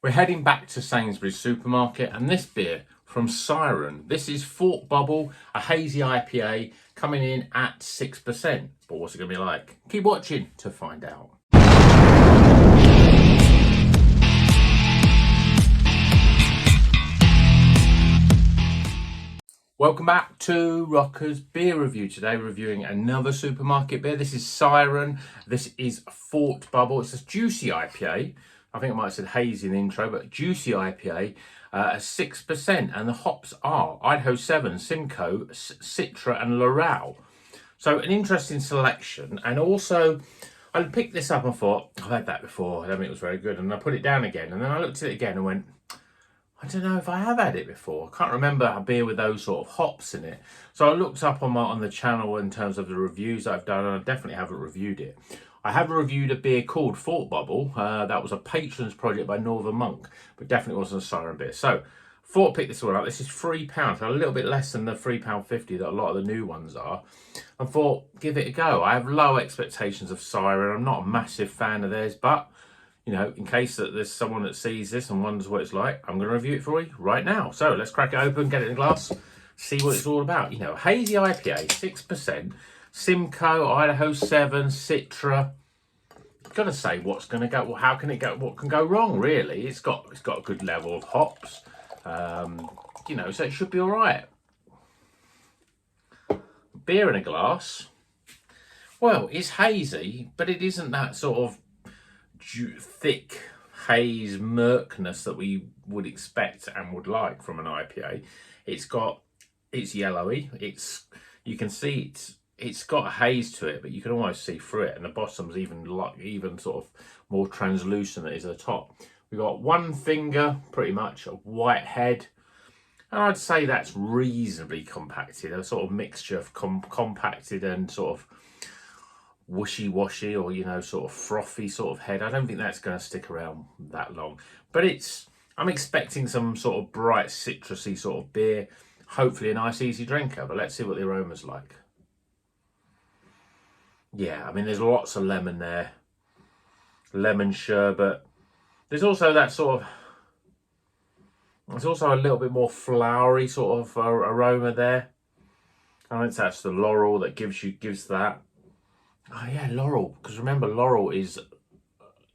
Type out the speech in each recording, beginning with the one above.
We're heading back to Sainsbury's supermarket, and this beer from Siren. This is Thought Bubble, a hazy IPA coming in at 6%. But what's it going to be like? Keep watching to find out. Welcome back to Rocker's Beer Review. Today reviewing another supermarket beer. This is Siren. This is Thought Bubble. It's a juicy IPA. I think I might have said hazy in the intro, but juicy IPA at 6%. And the hops are Idaho 7, Simcoe, Citra and Laurel. So an interesting selection. And also, I picked this up and thought, I've had that before. I don't think it was very good. And I put it down again. And then I looked at it again and went, I don't know if I have had it before. I can't remember a beer with those sort of hops in it. So I looked up on the channel in terms of the reviews I've done, and I definitely haven't reviewed it. I have reviewed a beer called Thought Bubble. That was a patrons project by Northern Monk, but definitely wasn't a Siren beer. So thought pick this one up. This is £3, a little bit less than the £3.50 that a lot of the new ones are. I thought, give it a go. I have low expectations of Siren. I'm not a massive fan of theirs, but you know, in case that there's someone that sees this and wonders what it's like, I'm going to review it for you right now. So let's crack it open, get it in a glass, see what it's all about. You know, hazy IPA, 6%, Simcoe, Idaho 7, Citra. Got to say, what's going to go? Well, how can it go? What can go wrong? Really, it's got a good level of hops. You know, so it should be all right. Beer in a glass. Well, it's hazy, but it isn't that sort of thick haze murkness that we would expect and would like from an IPA. It's yellowy. You can see it's got a haze to it, but you can almost see through it, and the bottom's even sort of more translucent than it is at the top. We've got one finger, pretty much, a white head, and I'd say that's reasonably compacted, a sort of mixture of compacted and sort of wishy-washy, or you know, sort of frothy sort of head. I don't think that's going to stick around that long, but I'm expecting some sort of bright citrusy sort of beer, hopefully a nice easy drinker. But let's see what the aroma's like. Yeah, I mean, there's lots of lemon there, lemon sherbet. There's also that sort of, there's also a little bit more flowery sort of aroma there. I think that's the laurel that gives that. Oh yeah, laurel, because remember, laurel is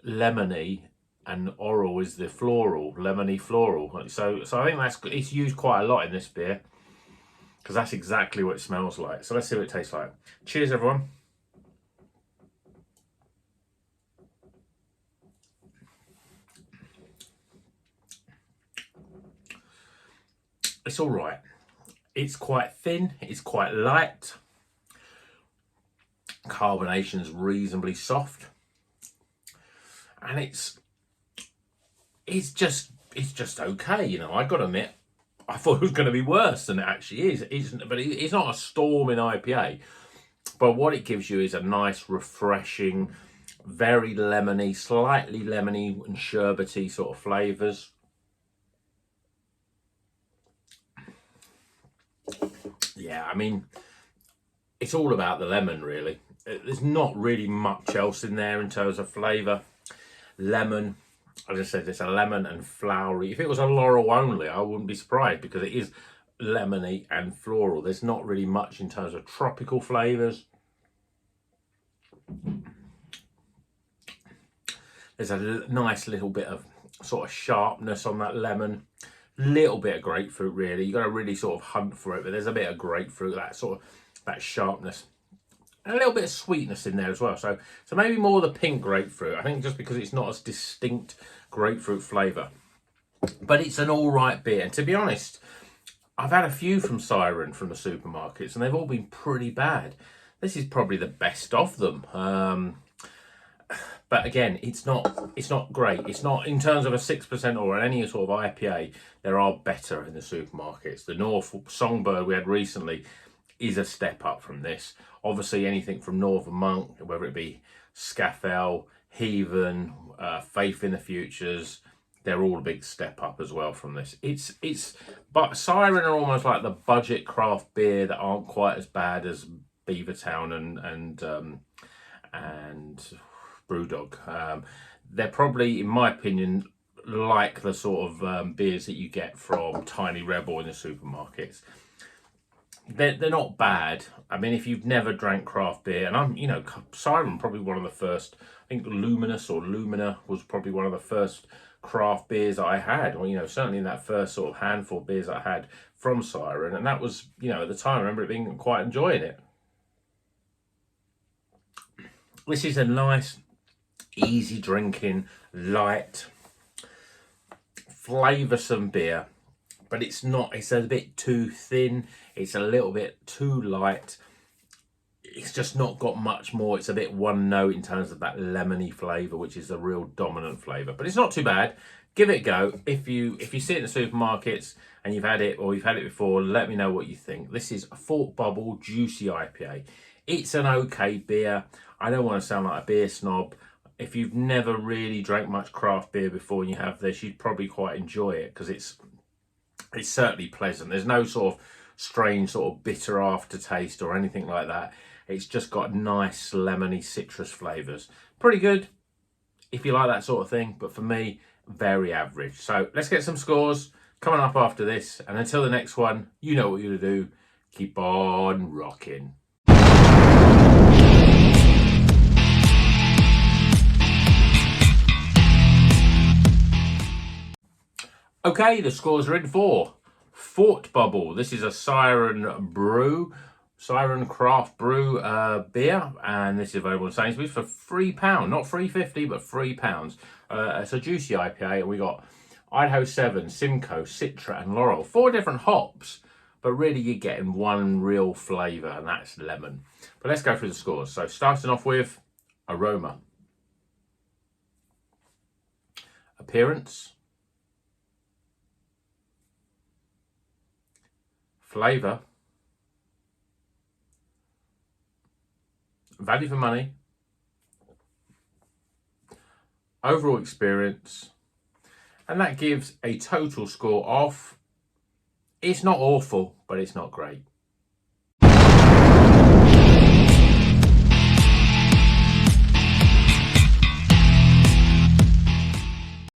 lemony and oral is the floral, lemony floral. So I think it's used quite a lot in this beer, because that's exactly what it smells like. So let's see what it tastes like. Cheers, everyone. It's all right. It's quite thin, it's quite light. Carbonation's reasonably soft, and it's just okay. You know, I got to admit, I thought it was going to be worse than it actually is. But it's not a storming IPA. But what it gives you is a nice, refreshing, very lemony, slightly lemony and sherbety sort of flavours. Yeah, I mean, it's all about the lemon, really. There's not really much else in there in terms of flavour. Lemon, as I said, it's a lemon and flowery. If it was a laurel only, I wouldn't be surprised, because it is lemony and floral. There's not really much in terms of tropical flavours. There's a nice little bit of sort of sharpness on that lemon. Little bit of grapefruit, really. You've got to really sort of hunt for it, but there's a bit of grapefruit, that sharpness. And a little bit of sweetness in there as well. So maybe more the pink grapefruit. I think just because it's not as distinct grapefruit flavour. But it's an all right beer. And to be honest, I've had a few from Siren from the supermarkets, and they've all been pretty bad. This is probably the best of them. But again, it's not great. It's not, in terms of a 6% or any sort of IPA, there are better in the supermarkets. The Norfolk Songbird we had recently is a step up from this. Obviously, anything from Northern Monk, whether it be Scaffell, Heaven, Faith in the Futures, they're all a big step up as well from this. But Siren are almost like the budget craft beer that aren't quite as bad as Beavertown and Brewdog. They're probably, in my opinion, like the sort of beers that you get from Tiny Rebel in the supermarkets. They're not bad. I mean, if you've never drank craft beer, and I'm, Siren probably one of the first. I think Luminous or Lumina was probably one of the first craft beers I had, or certainly in that first sort of handful of beers I had from Siren, and that was, at the time I remember it being quite enjoying it. This is a nice, easy drinking, light, flavoursome beer, but it's a bit too thin. It's a little bit too light. It's just not got much more. It's a bit one note in terms of that lemony flavour, which is the real dominant flavour. But it's not too bad. Give it a go. If you see it in the supermarkets and you've had it before, let me know what you think. This is a Thought Bubble Juicy IPA. It's an okay beer. I don't want to sound like a beer snob. If you've never really drank much craft beer before and you have this, you'd probably quite enjoy it because it's certainly pleasant. There's no sort of strange sort of bitter aftertaste or anything like that. It's just got nice lemony citrus flavours. Pretty good if you like that sort of thing, but for me, very average. So let's get some scores coming up after this. And until the next one, you know what you're going to do. Keep on rocking. Okay, the scores are in for Thought Bubble. This is a Siren Craft Brew beer, and this is available in Sainsbury's for £3, not £3.50, but £3. It's a juicy IPA, and we got Idaho 7, Simcoe, Citra, and Laurel. 4 different hops, but really you're getting one real flavour, and that's lemon. But let's go through the scores. So starting off with aroma, appearance, flavour, value for money, overall experience, and that gives a total score of, it's not awful, but it's not great.